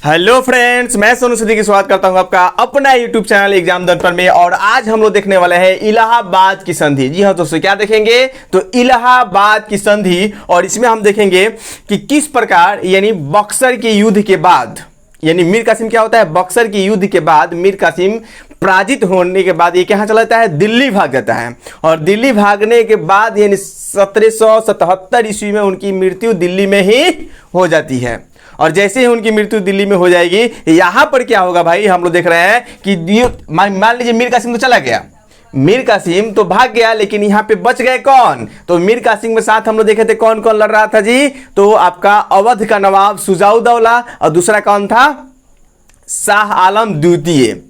Hello friends, मैं सोनू सिद्दीकी स्वागत करता हूं आपका अपना यूट्यूब चैनल एग्जाम दर्पण में। और आज हम लोग देखने वाले हैं इलाहाबाद की संधि। जी हाँ दोस्तों, क्या देखेंगे तो इलाहाबाद की संधि। और इसमें हम देखेंगे कि किस प्रकार यानी बक्सर के युद्ध के बाद, यानी मीर कासिम क्या होता है, बक्सर के युद्ध के बाद मीर कासिम पराजित होने के बाद ये कहाँ चला जाता है, दिल्ली भाग जाता है। और दिल्ली भागने के बाद यानी 1777 ईस्वी में उनकी मृत्यु दिल्ली में ही हो जाती है। और जैसे ही उनकी मृत्यु दिल्ली में हो जाएगी, यहां पर क्या होगा भाई, हम लोग देख रहे हैं कि मान लीजिए मीर कासिम तो चला गया, मीर कासिम तो भाग गया, लेकिन यहां पे बच गए कौन, तो मीर कासिम के साथ हम लोग देखे थे कौन कौन लड़ रहा था जी, तो आपका अवध का नवाब शुजाउद्दौला और दूसरा कौन था, शाह आलम द्वितीय।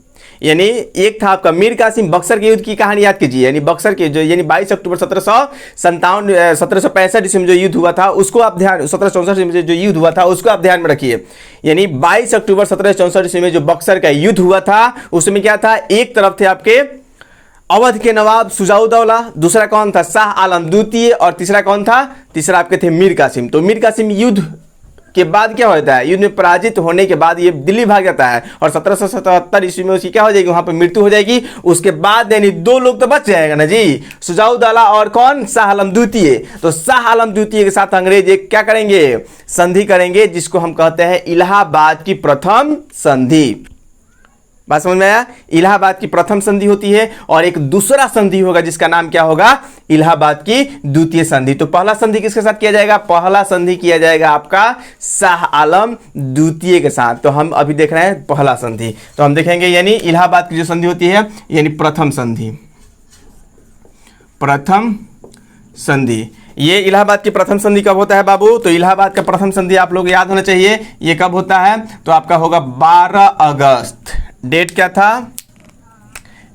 यानी एक था आपका मीर कासिम। बक्सर के युद्ध की कहानी याद कीजिए, यानी बक्सर के जो यानी 22 अक्टूबर 1765 ईस्वी में जो युद्ध हुआ था उसको आप ध्यान, 1764 में जो युद्ध हुआ था उसको आप ध्यान में रखिए। यानी 22 अक्टूबर 1764 ईस्वी में जो बक्सर का युद्ध हुआ था उसमें क्या था, एक तरफ थे आपके अवध के नवाब शुजाउद्दौला, दूसरा कौन था, शाह आलम द्वितीय, और तीसरा कौन था, तीसरा आपके थे मीर कासिम। तो मीर कासिम युद्ध के बाद क्या होता है, युद्ध में पराजित होने के बाद ये दिल्ली भाग जाता है और 1777 ईस्वी में उसकी क्या हो जाएगी, वहां पर मृत्यु हो जाएगी। उसके बाद यानी दो लोग तो बच जाएगा ना जी, शुजाउद्दौला और कौन, शाह आलम द्वितीय। तो शाह आलम द्वितीय के साथ अंग्रेज एक क्या करेंगे, संधि करेंगे, जिसको हम कहते हैं इलाहाबाद की प्रथम संधि। बात समझ में आया, इलाहाबाद की प्रथम संधि होती है और एक दूसरा संधि होगा जिसका नाम क्या होगा, इलाहाबाद की द्वितीय संधि। तो पहला संधि किसके साथ किया जाएगा, पहला संधि किया जाएगा आपका शाह आलम द्वितीय के साथ। तो हम अभी देख रहे हैं पहला संधि, तो हम देखेंगे यानी इलाहाबाद की जो संधि होती है यानी प्रथम संधि। प्रथम संधि, ये इलाहाबाद की प्रथम संधि कब होता है बाबू, तो इलाहाबाद का प्रथम संधि आप लोग याद होना चाहिए, ये कब होता है, तो आपका होगा 12 अगस्त। डेट क्या था,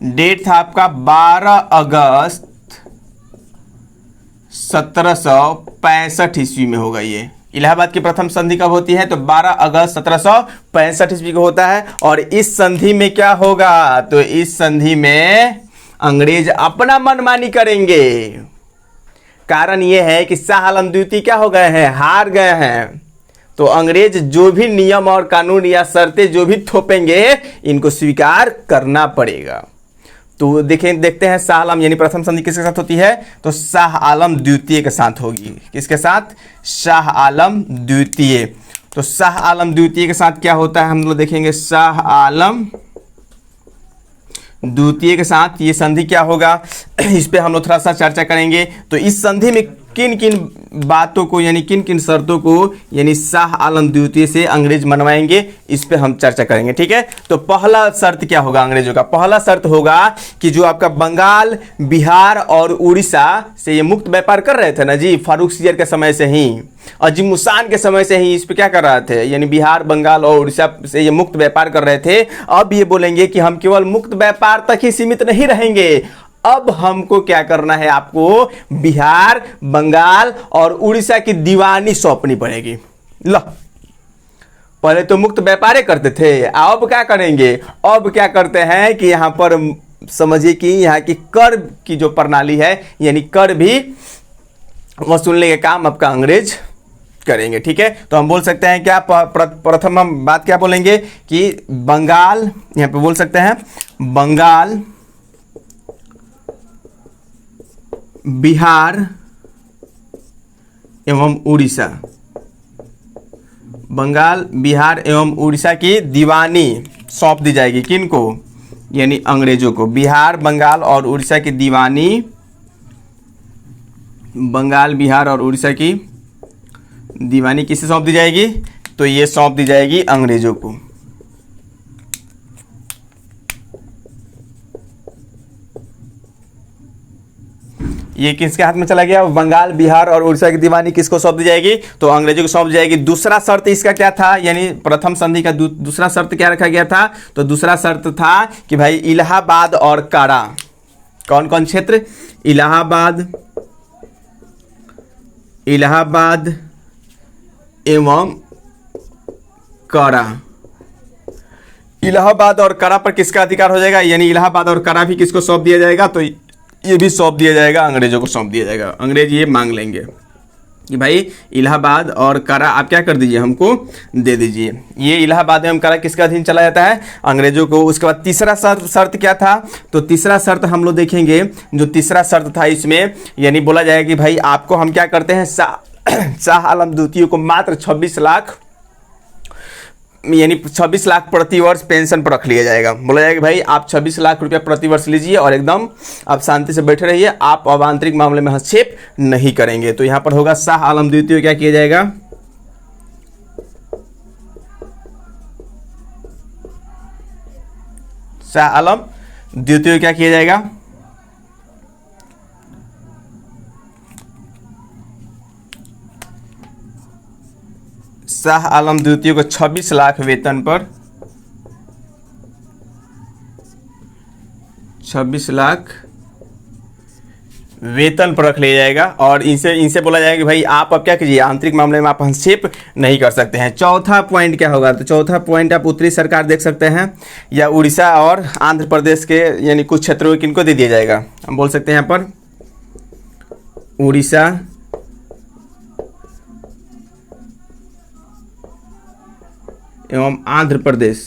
डेट था आपका 12 अगस्त 1765 ईस्वी में होगा। ये इलाहाबाद की प्रथम संधि कब होती है, तो 12 अगस्त 1765 ईस्वी को होता है। और इस संधि में क्या होगा, तो इस संधि में अंग्रेज अपना मनमानी करेंगे। कारण यह है कि शाह आलम द्वितीय क्या हो गए हैं, हार गए हैं। तो अंग्रेज जो भी नियम और कानून या शर्तें जो भी थोपेंगे इनको स्वीकार करना पड़ेगा। तो देखते हैं शाह आलम यानी प्रथम संधि किसके साथ होती है, तो शाह आलम द्वितीय के साथ होगी। किसके साथ, शाह आलम द्वितीय। तो शाह आलम द्वितीय के साथ क्या होता है हम लोग देखेंगे, शाह आलम द्वितीय के साथ ये संधि क्या होगा, इस पे हम लोग थोड़ा सा चर्चा करेंगे। तो इस संधि में किन किन बातों को यानी किन किन शर्तों को यानी शाह आलम द्वितीय से अंग्रेज मनवाएंगे, इस पे हम चर्चा करेंगे, ठीक है। तो पहला शर्त क्या होगा अंग्रेजों का, पहला शर्त होगा कि जो आपका बंगाल, बिहार और उड़ीसा से ये मुक्त व्यापार कर रहे थे ना जी, फारूक सियर के समय से ही, अजीमुद्दीन के समय से ही इस पे क्या कर रहे थे, यानी बिहार, बंगाल और उड़ीसा से ये मुक्त व्यापार कर रहे थे। अब ये बोलेंगे कि हम केवल मुक्त व्यापार तक ही सीमित नहीं रहेंगे, अब हमको क्या करना है, आपको बिहार, बंगाल और उड़ीसा की दीवानी सौंपनी पड़ेगी। लो, पहले तो मुक्त व्यापार करते थे, अब क्या करेंगे, अब क्या करते हैं कि यहां पर समझिए कि यहाँ की कर की जो प्रणाली है यानी कर भी वसूलने का काम आपका अंग्रेज करेंगे, ठीक है। तो हम बोल सकते हैं क्या, प्रथम हम बात क्या बोलेंगे कि बंगाल, यहाँ पे बोल सकते हैं बंगाल, बिहार एवं उड़ीसा, बंगाल, बिहार एवं उड़ीसा की दीवानी सौंप दी जाएगी, किनको, यानी अंग्रेजों को। बिहार, बंगाल और उड़ीसा की दीवानी, बंगाल, बिहार और उड़ीसा की दीवानी किसे सौंप दी जाएगी, तो ये सौंप दी जाएगी अंग्रेजों को। ये किसके हाथ में चला गया, बंगाल, बिहार और उड़ीसा की दीवानी किसको सौंप दी जाएगी, तो अंग्रेजों को सौंप जाएगी। दूसरा शर्त इसका क्या था, यानी प्रथम संधि का दूसरा शर्त क्या रखा गया था, तो दूसरा शर्त था कि भाई इलाहाबाद और कारा, कौन कौन क्षेत्र, इलाहाबाद, इलाहाबाद एवं कारा, इलाहाबाद और कारा पर किसका अधिकार हो जाएगा, यानी इलाहाबाद और कारा भी किसको सौंप दिया जाएगा, तो ये भी सौंप दिया जाएगा अंग्रेजों को, सौंप दिया जाएगा। अंग्रेज ये मांग लेंगे, कि भाई इलाहाबाद और कारा आप क्या कर दीजिए, हमको दे दीजिए। ये इलाहाबाद एवं कारा किसके अधीन चला जाता है, अंग्रेजों को। उसके बाद तीसरा शर्त क्या था, तो तीसरा शर्त हम लोग देखेंगे, जो तीसरा शर्त था इसमें यानी बोला जाएगा कि भाई आपको हम क्या करते हैं, शाह आलम द्वितीय को मात्र 26 लाख यानी 26 लाख प्रति वर्ष पेंशन पर रख लिया जाएगा। बोला जाएगा कि भाई आप 26 लाख रुपया प्रति वर्ष लीजिए और एकदम आप शांति से बैठे रहिए, आप अब आंतरिक मामले में हस्तक्षेप नहीं करेंगे। तो यहाँ पर होगा शाह आलम द्वितीय क्या किया जाएगा, शाह आलम द्वितीय क्या किया जाएगा, शाह आलम द्वितीय को 26 लाख वेतन पर 26 लाख वेतन पर रख लिया जाएगा और इनसे बोला जाएगा कि भाई आप अब क्या कीजिए, आंतरिक मामले में आप हस्तक्षेप नहीं कर सकते हैं। चौथा पॉइंट क्या होगा, तो चौथा पॉइंट आप उत्तरी सरकार देख सकते हैं या उड़ीसा और आंध्र प्रदेश के यानी कुछ क्षेत्रों को किनको दे दिया जाएगा, हम बोल सकते हैं यहाँ पर उड़ीसा एवं आंध्र प्रदेश,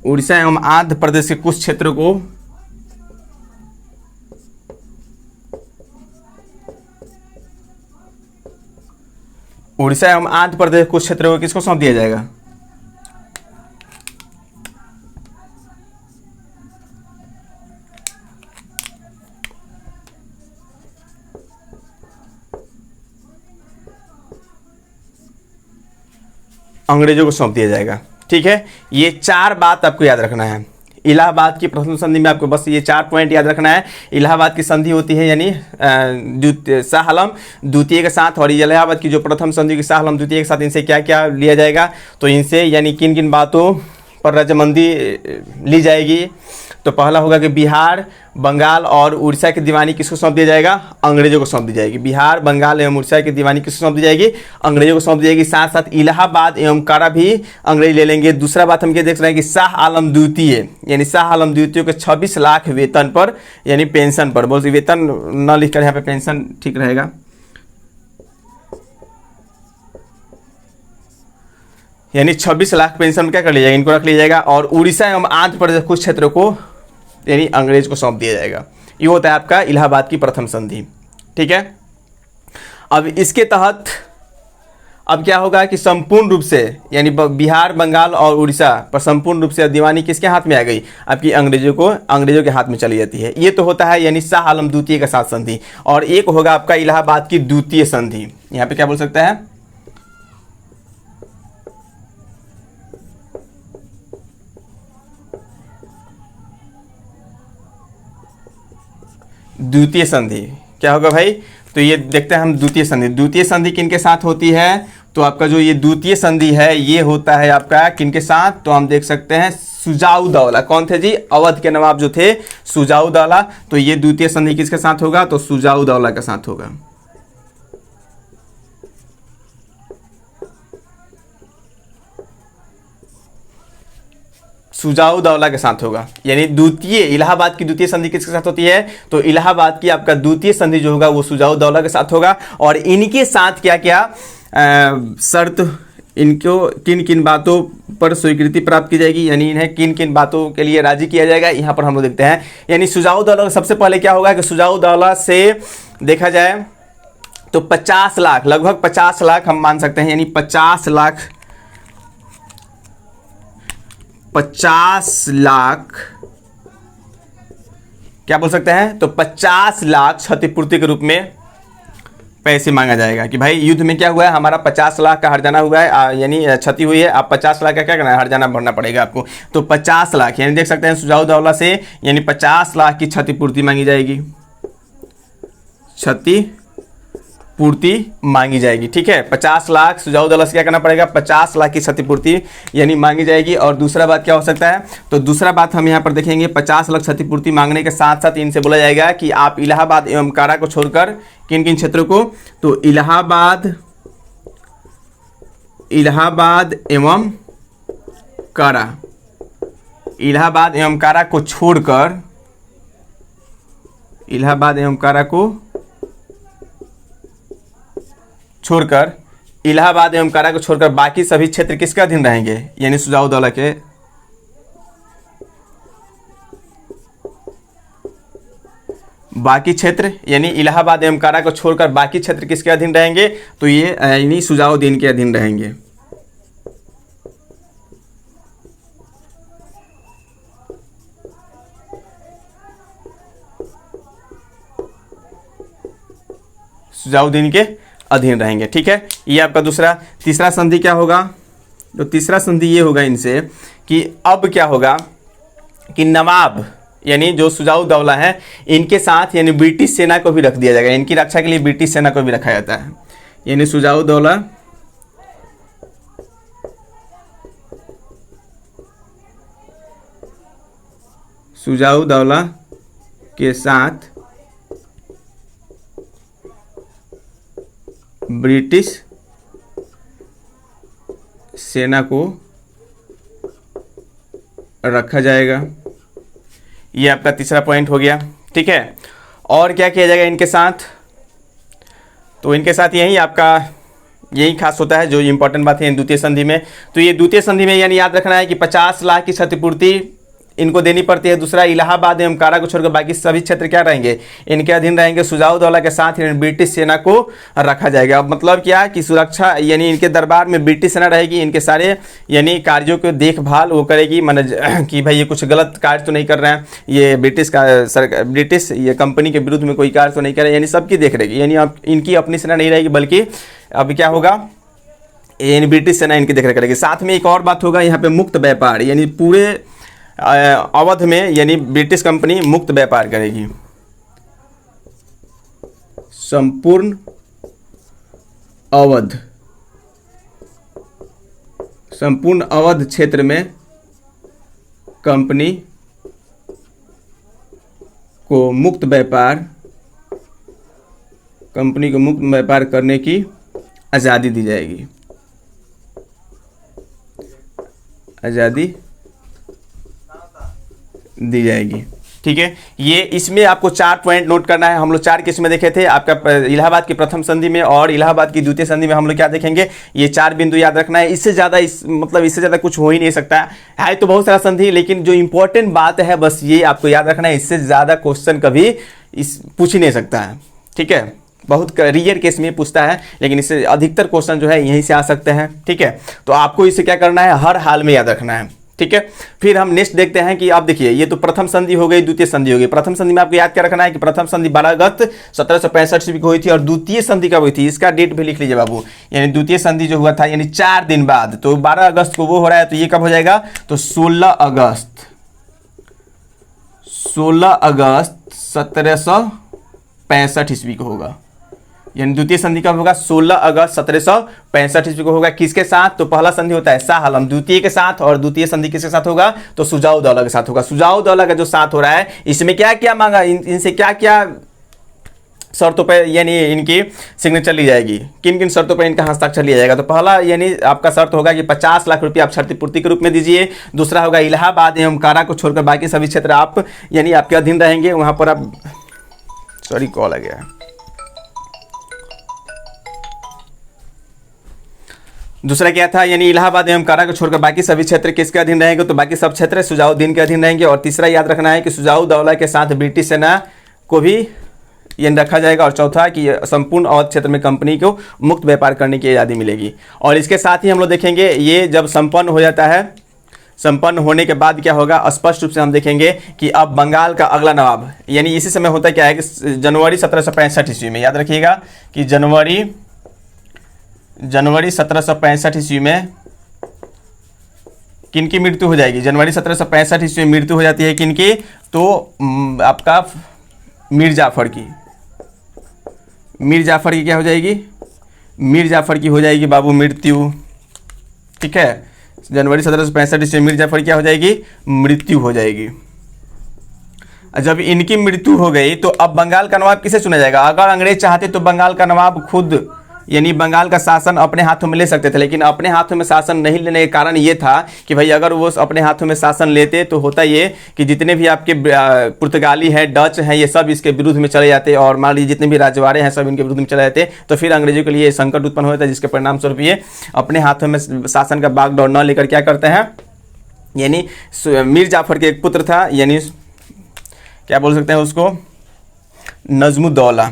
उड़ीसा एवं आंध्र प्रदेश के कुछ क्षेत्रों को उड़ीसा एवं आंध्र प्रदेश कुछ क्षेत्रों को किसको सौंप दिया जाएगा, अंग्रेजों को सौंप दिया जाएगा। ठीक है, ये 4 बात आपको याद रखना है। इलाहाबाद की प्रथम संधि में आपको बस ये 4 पॉइंट याद रखना है। इलाहाबाद की संधि होती है यानी शाह आलम द्वितीय के साथ, और इलाहाबाद की जो प्रथम संधि की शाह आलम द्वितीय के साथ इनसे क्या क्या लिया जाएगा, तो इनसे यानी किन किन बातों पर रजामंदी ली जाएगी। तो पहला होगा कि बिहार, बंगाल और उड़ीसा की दीवानी किसको सौंप दिया जाएगा, अंग्रेजों को सौंप दी जाएगी। बिहार, बंगाल एवं उड़ीसा की दीवानी किसको सौंप दी जाएगी, अंग्रेजों को सौंप दी जाएगी। साथ साथ इलाहाबाद एवं कारा भी अंग्रेज ले लेंगे। दूसरा बात हम क्या देख रहे हैं कि शाह आलम द्वितीय यानी शाह आलम द्वितीय के 26 लाख वेतन पर यानी पेंशन पर, बोल वेतन न लिखकर यहाँ पे पेंशन ठीक रहेगा, यानी 26 लाख पेंशन क्या कर लिया जाएगा, इनको रख लिया जाएगा। और उड़ीसा एवं आंध्र प्रदेश कुछ क्षेत्रों को यानी अंग्रेज को सौंप दिया जाएगा। ये होता है आपका इलाहाबाद की प्रथम संधि। ठीक है, अब इसके तहत अब क्या होगा कि संपूर्ण रूप से यानी बिहार, बंगाल और उड़ीसा पर संपूर्ण रूप से दीवानी किसके हाथ में आ गई, आपकी अंग्रेजों के हाथ में चली जाती है। ये तो होता है यानी शाह आलम द्वितीय के साथ संधि। और एक होगा आपका इलाहाबाद की द्वितीय संधि, यहाँ पे क्या बोल सकता है, द्वितीय संधि क्या होगा भाई, तो ये देखते हैं हम द्वितीय संधि। द्वितीय संधि किनके साथ होती है, तो आपका जो ये द्वितीय संधि है ये होता है आपका किनके साथ, तो हम देख सकते हैं सुजाउद्दौला। कौन थे जी, अवध के नवाब जो थे सुजाउद्दौला। तो ये द्वितीय संधि किसके साथ होगा, तो सुजाउद्दौला के साथ होगा। सुजाउद्दौला के साथ होगा, यानी द्वितीय इलाहाबाद की द्वितीय संधि किसके साथ होती है, तो इलाहाबाद की आपका द्वितीय संधि जो होगा वो सुजाउद्दौला के साथ होगा। और इनके साथ क्या क्या शर्त, इनको किन किन बातों पर स्वीकृति प्राप्त की जाएगी, यानी इन्हें किन किन बातों के लिए राजी किया जाएगा, यहाँ पर हम लोग देखते हैं। यानी सुजाउद्दौला सबसे पहले क्या होगा कि सुजाउद्दौला से देखा जाए तो 50 लाख, लगभग 50 लाख हम मान सकते हैं, यानी 50 लाख क्या बोल सकते हैं, तो 50 लाख क्षतिपूर्ति के रूप में पैसे मांगा जाएगा कि भाई युद्ध में क्या हुआ है, हमारा 50 लाख का हर्जाना हुआ है, यानी क्षति हुई है, आप 50 लाख का क्या करना है, हर्जाना भरना पड़ेगा आपको। तो 50 लाख यानी देख सकते हैं सुजाउद्दौला से यानी 50 लाख की क्षतिपूर्ति मांगी जाएगी, क्षतिपूर्ति मांगी जाएगी। ठीक है, 50 लाख सुजाउद्दौला से क्या करना पड़ेगा, 50 लाख की क्षतिपूर्ति यानी मांगी जाएगी। और दूसरा बात क्या हो सकता है, तो दूसरा बात हम यहाँ पर देखेंगे 50 लाख क्षतिपूर्ति मांगने के साथ साथ इनसे बोला जाएगा कि आप इलाहाबाद एवं कारा को छोड़कर किन किन क्षेत्रों को, तो इलाहाबाद एवं कारा, इलाहाबाद एवं कारा को छोड़कर, इलाहाबाद एवं कारा को छोड़कर, इलाहाबाद एवं कारा को छोड़कर बाकी सभी क्षेत्र किसके अधीन रहेंगे, यानी शुजाउद्दौला के। बाकी क्षेत्र यानी इलाहाबाद एवं कारा को छोड़कर बाकी क्षेत्र किसके अधीन रहेंगे, तो ये यानी शुजाउद्दीन के अधीन रहेंगे। शुजाउद्दीन के अधीन रहेंगे। ठीक है, ये आपका दूसरा। तीसरा संधि क्या होगा, तो तीसरा संधि ये होगा इनसे कि अब क्या होगा कि नवाब यानी जो शुजाउद्दौला है इनके साथ यानी ब्रिटिश सेना को भी रख दिया जाएगा, इनकी रक्षा के लिए ब्रिटिश सेना को भी रखा जाता है। यानी शुजाउद्दौला के साथ ब्रिटिश सेना को रखा जाएगा। ये आपका तीसरा पॉइंट हो गया। ठीक है, और क्या किया जाएगा इनके साथ, तो इनके साथ यही आपका यही खास होता है जो इंपॉर्टेंट बात है द्वितीय संधि में। तो ये द्वितीय संधि में यानी याद रखना है कि 50 लाख की क्षतिपूर्ति इनको देनी पड़ती है। दूसरा, इलाहाबाद एवं कारा को छोड़कर बाकी सभी क्षेत्र क्या रहेंगे, इनके अधीन रहेंगे। शुजाउद्दौला के साथ ब्रिटिश सेना को रखा जाएगा। अब मतलब क्या कि सुरक्षा यानी इनके दरबार में ब्रिटिश सेना रहेगी, इनके सारे यानी कार्यों को देखभाल वो करेगी, मन कि भाई ये कुछ गलत कार्य तो नहीं कर रहे हैं, ये ब्रिटिश ये कंपनी के विरुद्ध में कोई कार्य तो नहीं कर रहे, यानी सबकी देख रहेगी। यानी अब इनकी अपनी सेना नहीं रहेगी, बल्कि अब क्या होगा, यानी ब्रिटिश सेना इनकी देख रेख करेगी। साथ में एक और बात होगा यहाँ पे मुक्त व्यापार, यानी पूरे अवध में यानी ब्रिटिश कंपनी मुक्त व्यापार करेगी। संपूर्ण अवध क्षेत्र में कंपनी को मुक्त व्यापार करने की आज़ादी दी जाएगी। ठीक है, ये इसमें आपको 4 पॉइंट नोट करना है। हम लोग 4 किस में देखे थे, आपका इलाहाबाद की प्रथम संधि में और इलाहाबाद की द्वितीय संधि में हम लोग क्या देखेंगे, ये 4 बिंदु याद रखना है। इससे ज़्यादा कुछ हो ही नहीं सकता है तो बहुत सारा संधि, लेकिन जो इंपॉर्टेंट बात है बस ये आपको याद रखना है। इससे ज़्यादा क्वेश्चन कभी पूछ ही नहीं सकता है। ठीक है, बहुत रियर केस में पूछता है, लेकिन इससे अधिकतर क्वेश्चन जो है यहीं से आ सकते हैं। ठीक है, तो आपको इसे क्या करना है, हर हाल में याद रखना है। ठीक है, फिर हम नेक्स्ट देखते हैं कि आप देखिए ये तो प्रथम संधि हो गई, द्वितीय संधि हो गई। प्रथम संधि में आपको याद क्या रखना है कि प्रथम संधि 12 अगस्त 1765 ईस्वी को हुई थी, और द्वितीय संधि कब हुई थी, इसका डेट भी लिख लीजिए बाबू। यानी द्वितीय संधि जो हुआ था यानी 4 दिन बाद, तो 12 अगस्त को वो हो रहा है, तो ये कब हो जाएगा, तो 16 अगस्त 1765 ईस्वी को होगा। यानी द्वितीय संधि कब होगा, 16 अगस्त 1765 ईस्वी को होगा। किसके साथ, तो पहला संधि होता है शाह आलम द्वितीय के साथ, और द्वितीय संधि किसके साथ होगा, तो शुजाउद्दौला के साथ होगा। शुजाउद्दौला का जो साथ हो रहा है इसमें क्या क्या मांगा, इनसे क्या क्या शर्तों पर यानी इनकी सिग्नेचर ली जाएगी, किन किन शर्तों पर इनका हस्ताक्षर लिया जाएगा। तो पहला यानी आपका शर्त होगा कि 50 लाख रुपये आप क्षतिपूर्ति के रूप में दीजिए। दूसरा होगा इलाहाबाद एवं कारा को छोड़कर बाकी सभी क्षेत्र आप यानी आपके अधीन रहेंगे, वहां पर आप कॉल आ गया है। दूसरा क्या था, यानी इलाहाबाद एवं कारा को छोड़कर बाकी सभी क्षेत्र किसके अधीन रहेंगे, तो बाकी सब क्षेत्र शुजाउद्दीन के अधीन रहेंगे। और तीसरा याद रखना है कि शुजाउद्दौला के साथ ब्रिटिश सेना को भी ये रखा जाएगा। और चौथा कि संपूर्ण अवध क्षेत्र में कंपनी को मुक्त व्यापार करने की आज़ादी मिलेगी। और इसके साथ ही हम लोग देखेंगे ये जब संपन्न हो जाता है, संपन्न होने के बाद क्या होगा, स्पष्ट रूप से हम देखेंगे कि अब बंगाल का अगला नवाब, यानी इसी समय होता क्या है कि जनवरी 1765 ईस्वी में, याद रखिएगा कि जनवरी 1765 ईस्वी में किनकी मृत्यु हो जाएगी, जनवरी 1765 ईस्वी में मृत्यु हो जाती है किनकी, तो आपका मीर जाफर की क्या हो जाएगी, मीर जाफर की हो जाएगी बाबू मृत्यु। ठीक है, जनवरी 1765 ईस्वी में मीर जाफर क्या हो जाएगी, मृत्यु हो जाएगी। जब इनकी मृत्यु हो गई तो अब बंगाल का नवाब किसे चुना जाएगा, अगर अंग्रेज चाहते तो बंगाल का नवाब खुद यानी बंगाल का शासन अपने हाथों में ले सकते थे, लेकिन अपने हाथों में शासन नहीं लेने का कारण ये था कि भाई अगर वो अपने हाथों में शासन लेते तो होता ये कि जितने भी आपके पुर्तगाली हैं, डच हैं, ये सब इसके विरुद्ध में चले जाते और मान लीजिए जितने भी राजवाड़े हैं सब इनके विरुद्ध में चले जाते, तो फिर अंग्रेजों के लिए संकट उत्पन्न होता है, जिसके परिणाम स्वरूप ये अपने हाथों में शासन का बागडोर न लेकर क्या करते हैं, यानी मीर जाफर के एक पुत्र था, यानी क्या बोल सकते हैं उसको, नजमुद्दौला,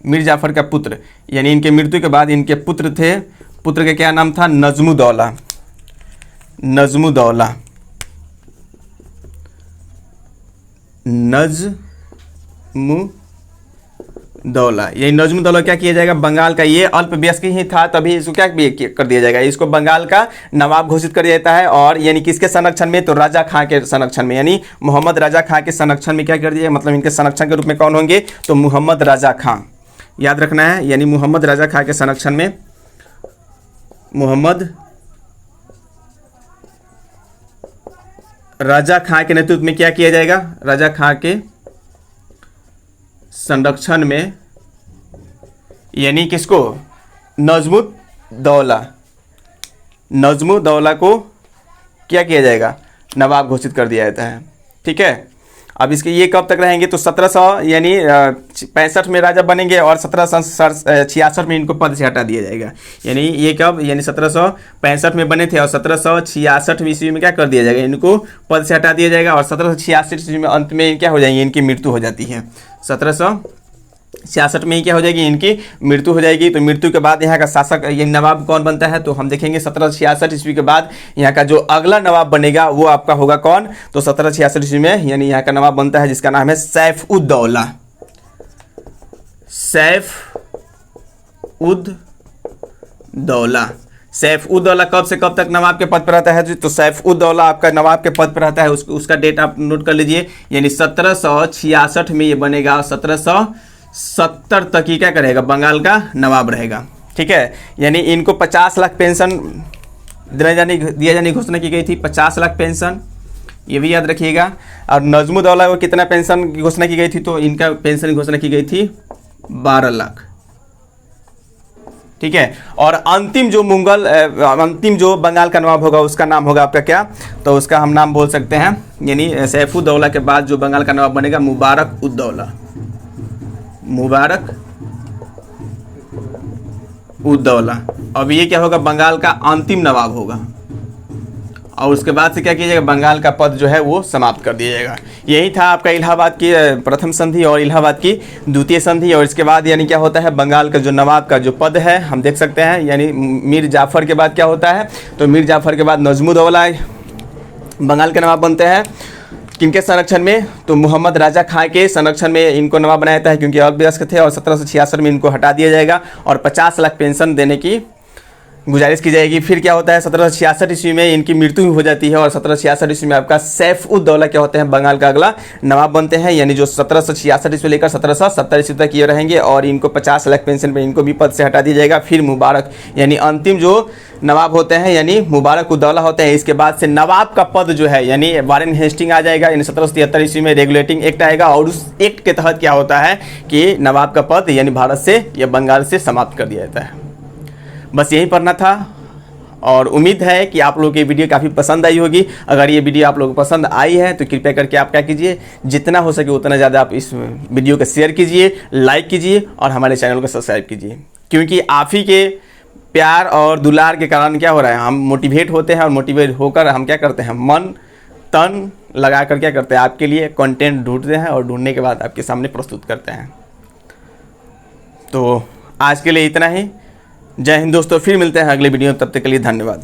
मीर जाफर का पुत्र, यानी इनके मृत्यु के बाद इनके पुत्र थे, पुत्र का क्या नाम था, नजमुद्दौला, नजमुद्दौला, नजमुद्दौला। यही नजमुद्दौला क्या किया जाएगा, बंगाल का, ये अल्पवयस्क ही था तभी इसको क्या कर दिया जाएगा, इसको बंगाल का नवाब घोषित कर दिया जाता है। और यानी किसके संरक्षण में, तो राजा खां के संरक्षण में, यानी मोहम्मद राजा खां के संरक्षण में क्या कर दिया, मतलब इनके संरक्षण के रूप में कौन होंगे, तो मोहम्मद राजा खां, याद रखना है, यानी मोहम्मद राजा खां के संरक्षण में मोहम्मद राजा खां के नेतृत्व में क्या किया जाएगा, राजा खां के संरक्षण में, यानी किसको, नजमुद्दौला, नजमुद्दौला को क्या किया जाएगा, नवाब घोषित कर दिया जाता है। ठीक है, अब इसके ये कब तक रहेंगे, तो 1700 यानी 65 में राजा बनेंगे और 1766 में इनको पद से हटा दिया जाएगा। यानी ये कब, यानी 1765 में बने थे और 1766 ईस्वी में क्या कर दिया जाएगा, इनको पद से हटा दिया जाएगा और 1766 ईस्वी में अंत में क्या हो जाएंगे, इनकी मृत्यु हो जाती है। 1766 में ही क्या हो जाएगी, इनकी मृत्यु हो जाएगी। तो मृत्यु के बाद यहाँ का शासक, ये नवाब कौन बनता है, तो हम देखेंगे 1766 ईस्वी के बाद यहाँ का जो अगला नवाब बनेगा वो आपका होगा कौन, तो 1766 ईस्वी में यानी यहाँ का नवाब बनता है जिसका नाम है सैफ-उद-दौला, सैफ-उद-दौला। सैफ-उद-दौला कब से कब तक नवाब के पद पर रहता है, तो सैफ-उद-दौला आपका नवाब के पद पर रहता है, उसका डेट आप नोट कर लीजिए, यानी 1766 में ये बनेगा और 1770 तक ही क्या करेगा, बंगाल का नवाब रहेगा। ठीक है, यानी इनको 50 लाख पेंशन दिया जाने की घोषणा की गई थी, 50 लाख पेंशन, ये भी याद रखिएगा। और नजमुद्दौला को कितना पेंशन की घोषणा की गई थी, तो इनका पेंशन की घोषणा की गई थी 12 लाख। ठीक है, और अंतिम जो बंगाल का नवाब होगा उसका नाम होगा आपका क्या, तो उसका हम नाम बोल सकते हैं, यानी सैफ-उद-दौला के बाद जो बंगाल का नवाब बनेगा मुबारक-उद-दौला, मुबारक-उद-दौला। अब ये क्या होगा, बंगाल का अंतिम नवाब होगा और उसके बाद से क्या किया जाएगा, बंगाल का पद जो है वो समाप्त कर दिया जाएगा। यही था आपका इलाहाबाद की प्रथम संधि और इलाहाबाद की द्वितीय संधि। और इसके बाद यानी क्या होता है, बंगाल का जो नवाब का जो पद है हम देख सकते हैं, यानी मीर जाफर के बाद क्या होता है, तो मीर जाफर के बाद नजमुद्दौला बंगाल के नवाब बनते हैं। किनके संरक्षण में, तो मोहम्मद राजा खां के संरक्षण में इनको नवाब बनाया जाता है क्योंकि अल्पवयस्क थे, और 1766 में इनको हटा दिया जाएगा और 50 लाख पेंशन देने की गुजारिश की जाएगी। फिर क्या होता है, 1766 ईस्वी में इनकी मृत्यु हो जाती है और 1766 ईस्वी में आपका सैफ-उद-दौला क्या होते हैं, बंगाल का अगला नवाब बनते हैं। यानी जो 1766 ईस्वी लेकर 1770 ईस्वी तक ये रहेंगे और इनको 50 लाख पेंशन पे इनको भी पद से हटा दिया जाएगा। फिर मुबारक यानी अंतिम जो नवाब होते हैं यानी मुबारक-उद-दौला होते हैं। इसके बाद से नवाब का पद जो है यानी वारेन हेस्टिंग आ जाएगा, यानी 1773 ईस्वी में रेगुलेटिंग एक्ट आएगा और उस एक्ट के तहत क्या होता है कि नवाब का पद यानी भारत से या बंगाल से समाप्त कर दिया जाता है। बस यही पढ़ना था और उम्मीद है कि आप लोगों की वीडियो काफ़ी पसंद आई होगी। अगर ये वीडियो आप लोगों को पसंद आई है तो कृपया करके आप क्या कीजिए, जितना हो सके उतना ज़्यादा आप इस वीडियो को शेयर कीजिए, लाइक कीजिए और हमारे चैनल को सब्सक्राइब कीजिए, क्योंकि आप ही के प्यार और दुलार के कारण क्या हो रहा है, हम मोटिवेट होते हैं और मोटिवेट होकर हम क्या करते हैं, मन तन लगा कर क्या करते हैं, आपके लिए कंटेंट ढूंढते हैं और ढूंढने के बाद आपके सामने प्रस्तुत करते हैं। तो आज के लिए इतना ही। जय हिंद दोस्तों, फिर मिलते हैं अगले वीडियो में, तब तक के लिए धन्यवाद।